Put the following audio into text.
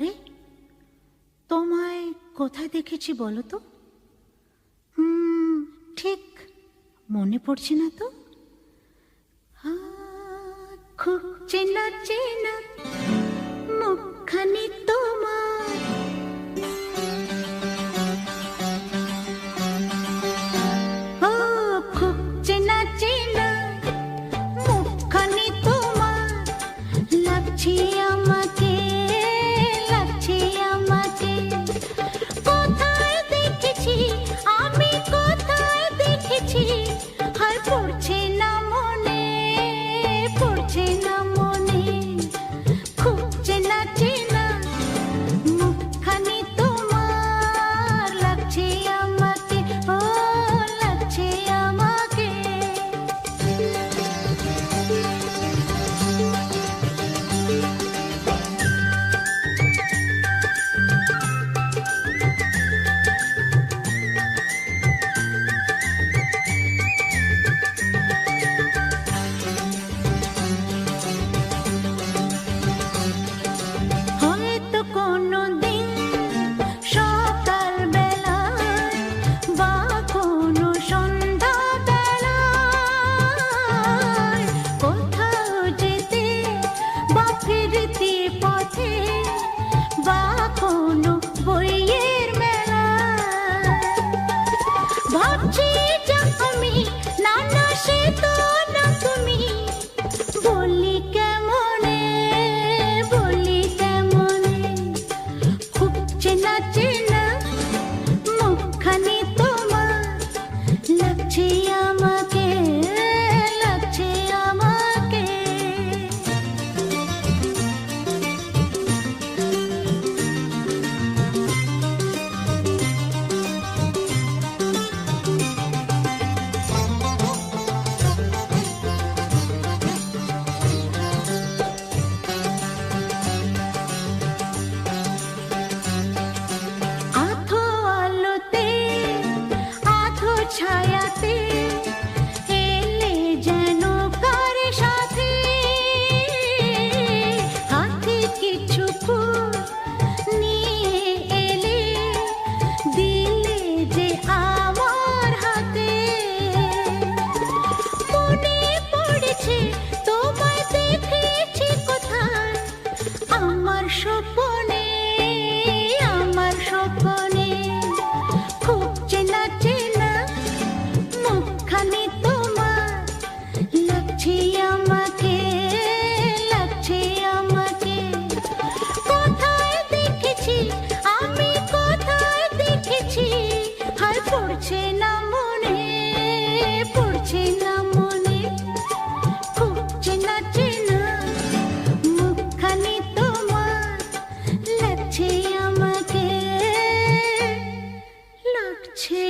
আরে, তোমায় কোথায় দেখেছি বলো তো? ঠিক মনে পড়ছে না তো। খুব চেনা চেনা মুখখানি তোমার, ও খুব চেনা চেনা মুখখানি তোমার, লাগছে আমাকে, লাগছে আমাকে। কোথায় দেখেছি আমি, কোথায় দেখেছি, আর পড়ছে না মনে, পড়ছে না মনে। খুব চেনা চেনা মুখখানি তোমার, লাগছে আমাকে, ও লাগছে আমাকে। হয়তো কোনোদিন সকাল বেলায় বা কোনো সন্ধ্যা বেলায়, কোথাও যেতে বা ফিরতি পথে, বা কোনো বইয়ের মেলায়, ভাবছি যা আমি, না না সে তো না তুমি, বলি কেমনে, বলি কেমনে। খুব চেনা চেনা মুখখানি তোমার, লাগছে আমাকে, লাগছে আমাকে। আধো আলোতে আধো ছায়াতে এলে যেন কার সাথে, হাতে কিছু ফুল নিয়ে এলে, দিলে যে আমার হাতে। মনে পড়েছে তোমায় দেখেছি কোথায়, আমার স্বপ্নে, আমার স্বপ্নে। খুব চেনা চেনা মুখখানি তোমার, লাগছে আমাকে, লাগছে আমাকে। কোথায় দেখেছি আমি, কোথায় দেখেছি, আর পড়ছে না মনে, পড়ছে না মনে। খুব চেনা চেনা মুখখানি তোমার, লাগছে আমাকে, লাগছে